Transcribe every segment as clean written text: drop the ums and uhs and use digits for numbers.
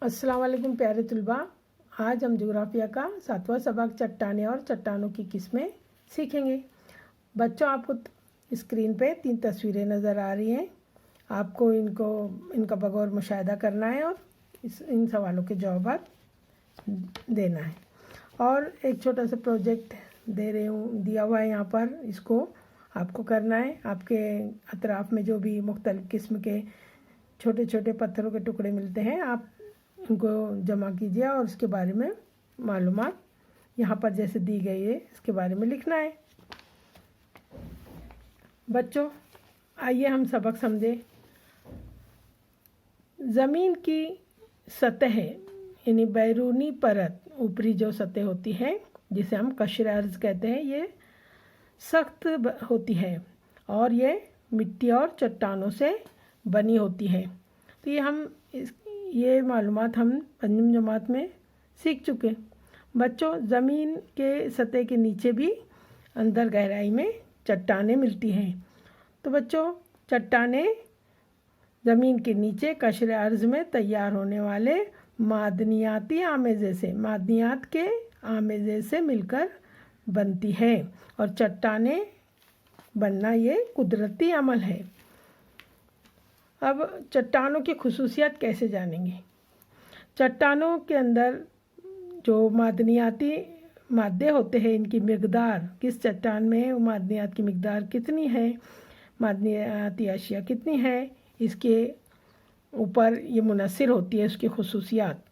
अस्सलाम वालेकुम प्यारे तलबा। आज हम जोग्राफिया का 7वां सबक चट्टानें और चट्टानों की किस्में सीखेंगे। बच्चों, आपको स्क्रीन पे 3 तस्वीरें नज़र आ रही हैं। आपको इनका बगौर मुशाहिदा करना है और इन सवालों के जवाब देना है। और एक छोटा सा प्रोजेक्ट दिया हुआ है यहाँ पर, इसको आपको करना है। आपके अतराफ़ में जो भी मुख्तलिफ़ किस्म के छोटे छोटे पत्थरों के टुकड़े मिलते हैं, आप उनको जमा कीजिए और उसके बारे में मालूमात यहाँ पर जैसे दी गई है इसके बारे में लिखना है। बच्चों, आइए हम सबक समझें। ज़मीन की सतह यानी बैरूनी परत, ऊपरी जो सतह होती है जिसे हम कश्र अर्ज़ कहते हैं, ये सख्त होती है और ये मिट्टी और चट्टानों से बनी होती है। तो ये मालूमात हम पंचम जमात में सीख चुके। बच्चों, ज़मीन के सतह के नीचे भी अंदर गहराई में चट्टानें मिलती हैं। तो बच्चों, चट्टानें ज़मीन के नीचे कश्र अर्ज़ में तैयार होने वाले मादनियाती मादनियात के आमेज़े से मिलकर बनती है और चट्टानें बनना ये कुदरती अमल है। अब चट्टानों की खुसूसियत कैसे जानेंगे? चट्टानों के अंदर जो मादनियाती मादे होते हैं, इनकी मिक़दार, किस चट्टान में वो मादनियात की मिक़दार कितनी है, मादनियाती अशिया कितनी है, इसके ऊपर ये मुनहसर होती है उसकी खुसूसियत।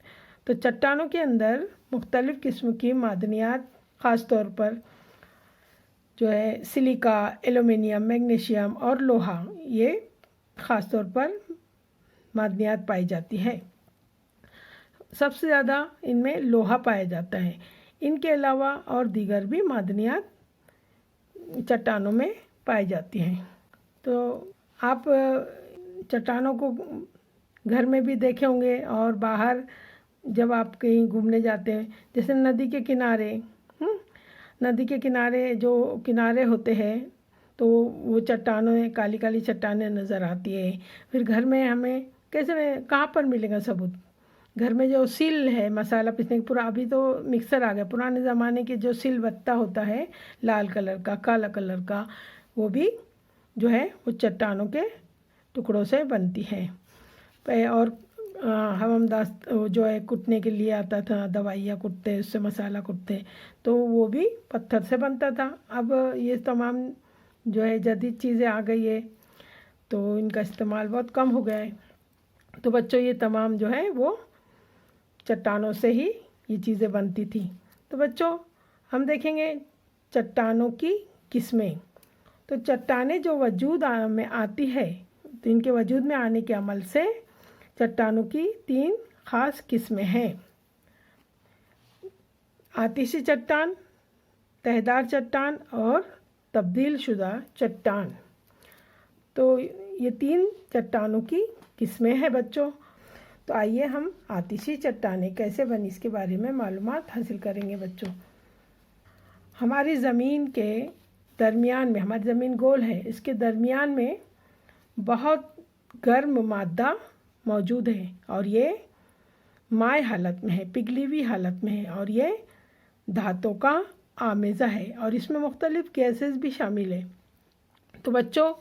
तो चट्टानों के अंदर मुख्तलिफ़ किस्म की मादनियात, ख़ास तौर पर जो है सिलिका, एल्युमिनियम, मैग्नीशियम और लोहा, ये ख़ास तौर पर मादनियात पाई जाती है। सबसे ज़्यादा इनमें लोहा पाया जाता है। इनके अलावा और दीगर भी मादनियात चट्टानों में पाई जाती हैं। तो आप चट्टानों को घर में भी देखे होंगे और बाहर जब आप कहीं घूमने जाते हैं, जैसे नदी के किनारे, नदी के किनारे जो किनारे होते हैं, तो वो चट्टानों, काली काली चट्टानें नज़र आती है। फिर घर में हमें कहाँ पर मिलेगा सबूत? घर में जो सिल है मसाला पीसने की, पूरा अभी तो मिक्सर आ गया, पुराने ज़माने के जो सिल बत्ता होता है लाल कलर का, काला कलर का, वो भी जो है वो चट्टानों के टुकड़ों से बनती है। और हमदास्त जो है कुटने के लिए आता था, दवाइयाँ कुटते, उससे मसाला कुटते, तो वो भी पत्थर से बनता था। अब ये तमाम जो है जदीद चीज़ें आ गई है, तो इनका इस्तेमाल बहुत कम हो गया है। तो बच्चों, ये तमाम जो है वो चट्टानों से ही ये चीज़ें बनती थी। तो बच्चों, हम देखेंगे चट्टानों की किस्में। तो चट्टानें जो वजूद में आती है, तो इनके वजूद में आने के अमल से चट्टानों की 3 ख़ास किस्में हैं। आतिशी चट्टान, तहदार चट्टान और तब्दील शुदा चट्टान। तो ये 3 चट्टानों की किस्में हैं बच्चों। तो आइए हम आतिशी चट्टानें कैसे बनी इसके बारे में मालूमात हासिल करेंगे। बच्चों, हमारी ज़मीन के दरमियान में, हमारी ज़मीन गोल है, इसके दरमियान में बहुत गर्म मादा मौजूद है और ये माय हालत में है, पिघली हुई हालत में है, और ये धातों का आमेज़ा है और इसमें मुख्तलिफ़ गैसेस भी शामिल है। तो बच्चों,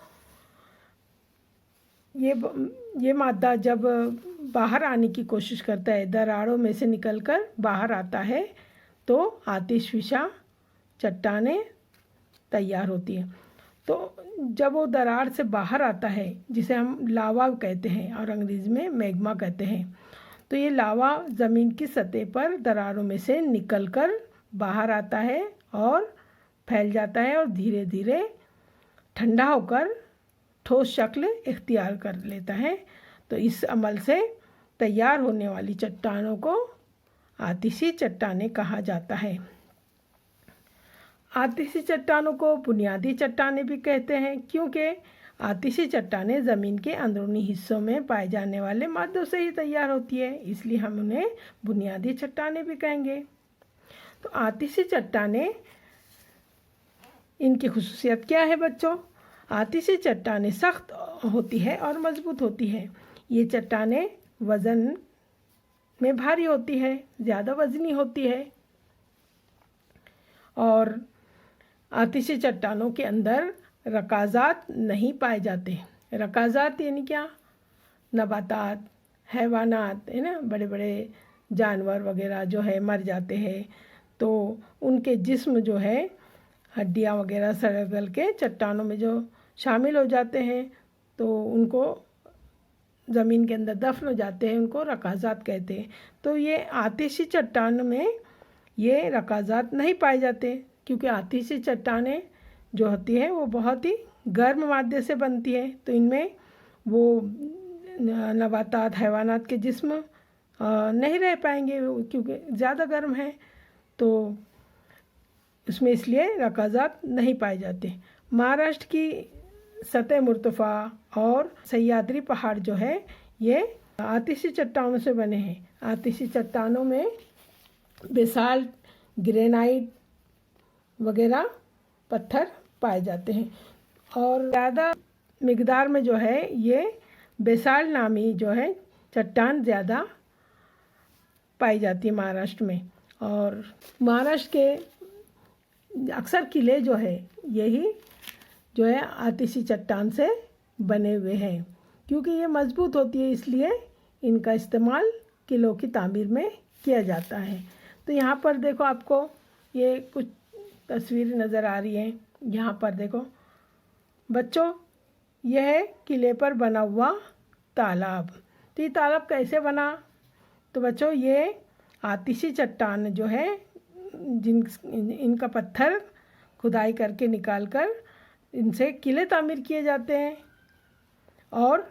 ये मादा जब बाहर आने की कोशिश करता है, दरारों में से निकलकर बाहर आता है, तो आतिशफिशा चट्टानें तैयार होती हैं। तो जब वो दरार से बाहर आता है, जिसे हम लावा कहते हैं और अंग्रेज़ी में मैग्मा कहते हैं, तो ये लावा ज़मीन की सतह पर दरारों में से निकलकर बाहर आता है और फैल जाता है और धीरे धीरे ठंडा होकर ठोस शक्ल इख्तियार कर लेता है। तो इस अमल से तैयार होने वाली चट्टानों को आतिशी चट्टानें कहा जाता है। आतिशी चट्टानों को बुनियादी चट्टानें भी कहते हैं, क्योंकि आतिशी चट्टानें ज़मीन के अंदरूनी हिस्सों में पाए जाने वाले मादों से ही तैयार होती है, इसलिए हम उन्हें बुनियादी चट्टानें भी कहेंगे। तो आतिशी चट्टानें, इनकी खुसूसियत क्या है बच्चों? आतिशी चट्टानें सख्त होती है और मज़बूत होती है। ये चट्टानें वज़न में भारी होती है, ज़्यादा वजनी होती है। और आतिशी चट्टानों के अंदर रकाज़ात नहीं पाए जाते। रकाज़ात यानी क्या? नबातात, हैवानात, है ना, बड़े बड़े जानवर वगैरह जो है मर जाते हैं तो उनके जिस्म जो है हड्डियाँ वगैरह सड़ गल के चट्टानों में जो शामिल हो जाते हैं तो उनको ज़मीन के अंदर दफन हो जाते हैं, उनको रकाज़ात कहते हैं। तो ये आतिशी चट्टान में ये रकाज़ात नहीं पाए जाते, क्योंकि आतिशी चट्टानें जो होती है वो बहुत ही गर्म मादे से बनती है, तो इनमें वो नबातात, हैवानात के जिस्म नहीं रह पाएंगे क्योंकि ज़्यादा गर्म है, तो उसमें इसलिए रकाज़ात नहीं पाए जाते। महाराष्ट्र की सतह मुर्तफ़ा और सह्याद्री पहाड़ जो है ये आतिशी चट्टानों से बने हैं। आतिशी चट्टानों में बेसाल्ट, ग्रेनाइट वगैरह पत्थर पाए जाते हैं और ज़्यादा मिकदार में जो है ये बेसाल्ट नामी जो है चट्टान ज़्यादा पाई जाती है महाराष्ट्र में। और महाराष्ट्र के अक्सर किले जो है यही जो है आतिशी चट्टान से बने हुए हैं, क्योंकि ये मजबूत होती है इसलिए इनका इस्तेमाल किलों की तामीर में किया जाता है। तो यहाँ पर देखो आपको ये कुछ तस्वीरें नज़र आ रही हैं। यहाँ पर देखो बच्चों, यह है किले पर बना हुआ तालाब। तो ये तालाब कैसे बना? तो बच्चों ये आतिशी चट्टान जो है इनका पत्थर खुदाई करके निकाल कर इनसे किले तामीर किए जाते हैं। और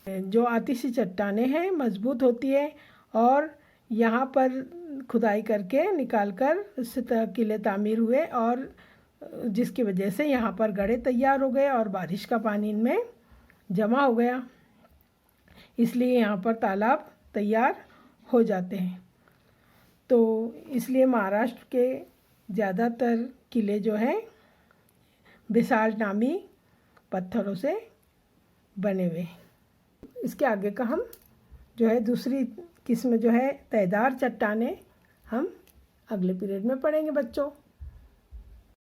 जो आतिशी चट्टानें हैं मजबूत होती है और यहाँ पर खुदाई करके निकाल कर उससे किले तामीर हुए और जिसकी वजह से यहाँ पर गढ़े तैयार हो गए और बारिश का पानी इनमें जमा हो गया, इसलिए यहाँ पर तालाब तैयार हो जाते हैं। तो इसलिए महाराष्ट्र के ज़्यादातर किले जो हैं बेसाल्ट नामी पत्थरों से बने हुए। इसके आगे का हम जो है दूसरी किस्म जो है तयदार चट्टानें हम अगले पीरियड में पढ़ेंगे बच्चों।